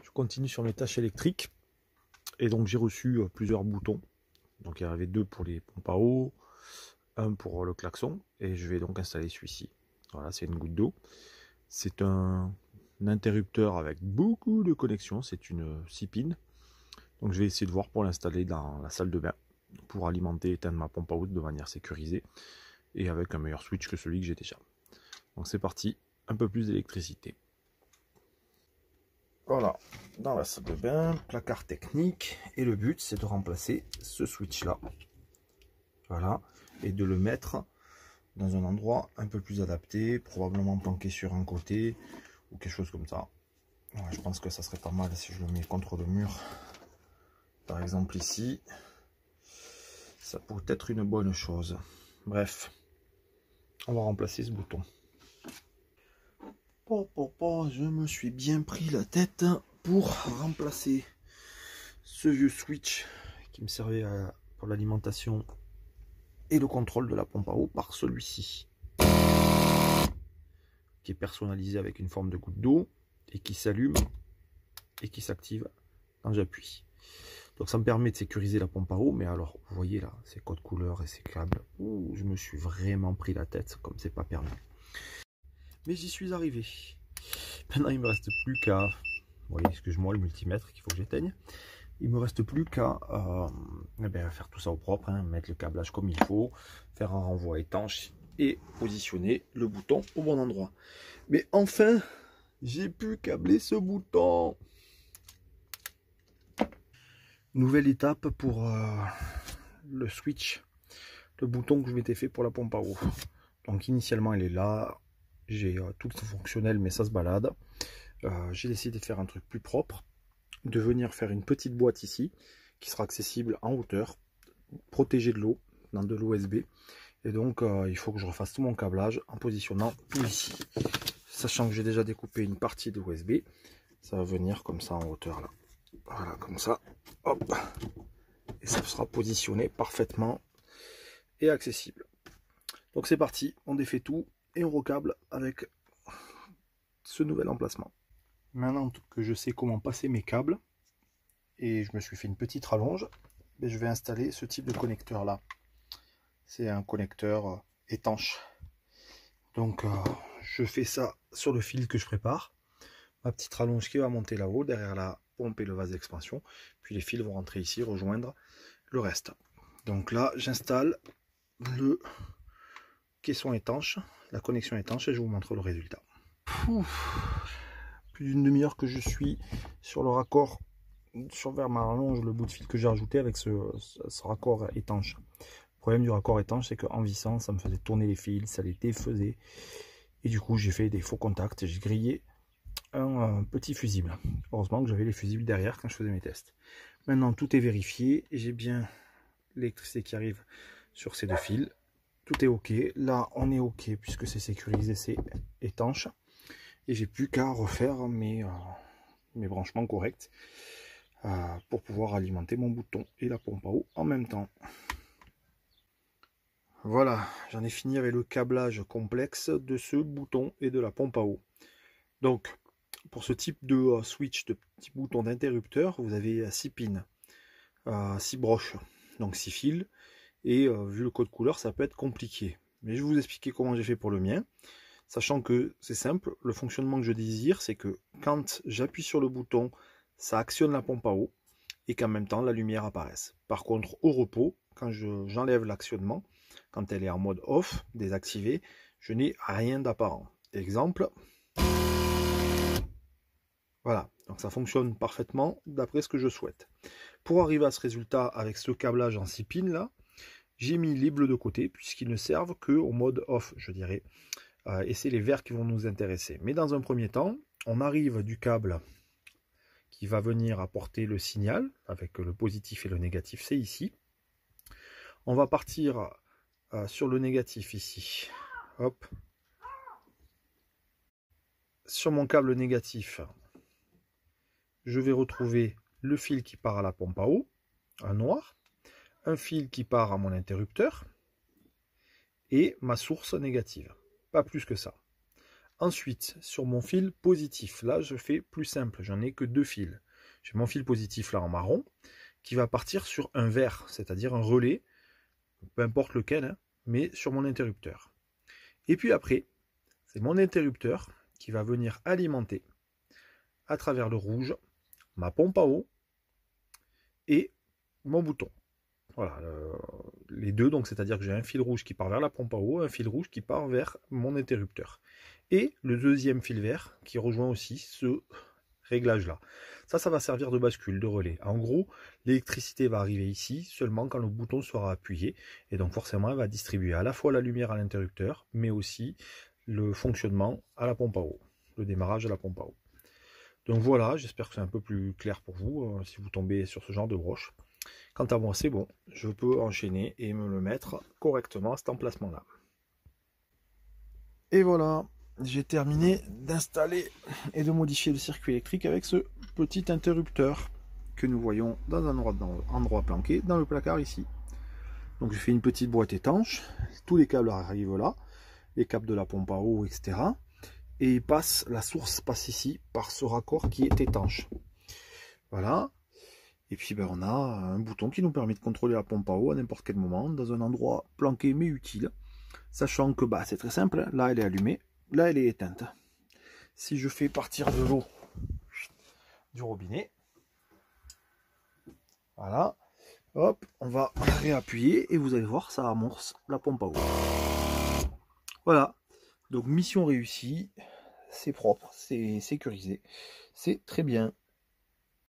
Je continue sur mes tâches électriques. Et donc j'ai reçu plusieurs boutons. Donc il y en avait 2 pour les pompes à eau, 1 pour le klaxon. Et je vais donc installer celui-ci. Voilà, c'est une goutte d'eau. C'est un interrupteur avec beaucoup de connexions. C'est une 6 pins. Donc je vais essayer de voir pour l'installer dans la salle de bain. Pour alimenter et éteindre ma pompe à eau de manière sécurisée. Et avec un meilleur switch que celui que j'ai déjà. Donc c'est parti, un peu plus d'électricité. Voilà, dans la salle de bain, placard technique, et le but c'est de remplacer ce switch là, voilà, et de le mettre dans un endroit un peu plus adapté, probablement planqué sur un côté, ou quelque chose comme ça. Voilà, je pense que ça serait pas mal si je le mets contre le mur, par exemple ici, ça pourrait être une bonne chose. Bref, on va remplacer ce bouton. Je me suis bien pris la tête pour remplacer ce vieux switch qui me servait pour l'alimentation et le contrôle de la pompe à eau par celui-ci, qui est personnalisé avec une forme de goutte d'eau et qui s'allume et qui s'active quand j'appuie. Donc ça me permet de sécuriser la pompe à eau, mais alors vous voyez là, ces codes couleurs et ces câbles, ouh, je me suis vraiment pris la tête comme c'est pas permis. Mais j'y suis arrivé. Maintenant, il me reste plus qu'à, vous voyez, excuse-moi, le multimètre qu'il faut que j'éteigne. Il me reste plus qu'à faire tout ça au propre, hein, mettre le câblage comme il faut, faire un renvoi étanche et positionner le bouton au bon endroit. Mais enfin, j'ai pu câbler ce bouton. Nouvelle étape pour le switch, le bouton que je m'étais fait pour la pompe à eau. Donc initialement, il est là. J'ai tout fonctionnel, mais ça se balade. J'ai décidé de faire un truc plus propre, de venir faire une petite boîte ici, qui sera accessible en hauteur, protégée de l'eau, dans de l'OSB. Et donc, il faut que je refasse tout mon câblage en positionnant tout ici. Sachant que j'ai déjà découpé une partie de l'OSB, ça va venir comme ça en hauteur là. Voilà, comme ça. Hop. Et ça sera positionné parfaitement et accessible. Donc c'est parti, on défait tout. Et on recable avec ce nouvel emplacement. Maintenant que je sais comment passer mes câbles, et je me suis fait une petite rallonge, je vais installer ce type de connecteur là. C'est un connecteur étanche. Donc je fais ça sur le fil que je prépare. Ma petite rallonge qui va monter là-haut, derrière la pompe et le vase d'expansion. Puis les fils vont rentrer ici, rejoindre le reste. Donc là, j'installe le caisson étanche, la connexion étanche, et je vous montre le résultat. Plus d'une demi-heure que je suis sur le raccord, vers ma rallonge, le bout de fil que j'ai rajouté avec ce raccord étanche. Le problème du raccord étanche, c'est qu'en vissant, ça me faisait tourner les fils, ça les défaisait. Et du coup, j'ai fait des faux contacts, j'ai grillé un petit fusible. Heureusement que j'avais les fusibles derrière quand je faisais mes tests. Maintenant, tout est vérifié, j'ai bien l'électricité qui arrive sur ces 2 fils. Tout est ok, là on est ok puisque c'est sécurisé, c'est étanche. Et j'ai plus qu'à refaire mes branchements corrects pour pouvoir alimenter mon bouton et la pompe à eau en même temps. Voilà, j'en ai fini avec le câblage complexe de ce bouton et de la pompe à eau. Donc, pour ce type de switch, de petit bouton d'interrupteur, vous avez 6 pins, 6 broches, donc 6 fils. Et vu le code couleur, ça peut être compliqué. Mais je vais vous expliquer comment j'ai fait pour le mien. Sachant que c'est simple, le fonctionnement que je désire, c'est que quand j'appuie sur le bouton, ça actionne la pompe à eau et qu'en même temps la lumière apparaisse. Par contre, au repos, quand j'enlève l'actionnement, quand elle est en mode off, désactivé, je n'ai rien d'apparent. Exemple. Voilà, donc ça fonctionne parfaitement d'après ce que je souhaite. Pour arriver à ce résultat avec ce câblage en 6 pins là, j'ai mis les bleus de côté puisqu'ils ne servent qu'au mode off, je dirais. Et c'est les verts qui vont nous intéresser. Mais dans un premier temps, on arrive du câble qui va venir apporter le signal avec le positif et le négatif, c'est ici. On va partir sur le négatif ici. Hop. Sur mon câble négatif, je vais retrouver le fil qui part à la pompe à eau, un noir, un fil qui part à mon interrupteur et ma source négative. Pas plus que ça. Ensuite, sur mon fil positif, là je fais plus simple, j'en ai que 2 fils. J'ai mon fil positif là en marron, qui va partir sur un vert, c'est-à-dire un relais, peu importe lequel, hein, mais sur mon interrupteur. Et puis après, c'est mon interrupteur qui va venir alimenter à travers le rouge ma pompe à eau et mon bouton. Voilà, les deux, donc c'est-à-dire que j'ai un fil rouge qui part vers la pompe à eau, un fil rouge qui part vers mon interrupteur. Et le deuxième fil vert qui rejoint aussi ce réglage-là. Ça va servir de bascule, de relais. En gros, l'électricité va arriver ici seulement quand le bouton sera appuyé. Et donc forcément, elle va distribuer à la fois la lumière à l'interrupteur, mais aussi le fonctionnement à la pompe à eau, le démarrage de la pompe à eau. Donc voilà, j'espère que c'est un peu plus clair pour vous, si vous tombez sur ce genre de broche. Quant à moi, c'est bon, je peux enchaîner et me le mettre correctement à cet emplacement-là. Et voilà, j'ai terminé d'installer et de modifier le circuit électrique avec ce petit interrupteur que nous voyons dans un endroit planqué dans le placard ici. Donc j'ai fait une petite boîte étanche, tous les câbles arrivent là, les câbles de la pompe à eau, etc. Et la source passe ici par ce raccord qui est étanche. Voilà. Et puis ben, on a un bouton qui nous permet de contrôler la pompe à eau à n'importe quel moment, dans un endroit planqué mais utile. Sachant que bah, c'est très simple, là elle est allumée, là elle est éteinte. Si je fais partir de l'eau du robinet, voilà, hop, on va réappuyer et vous allez voir, ça amorce la pompe à eau. Voilà, donc mission réussie, c'est propre, c'est sécurisé, c'est très bien.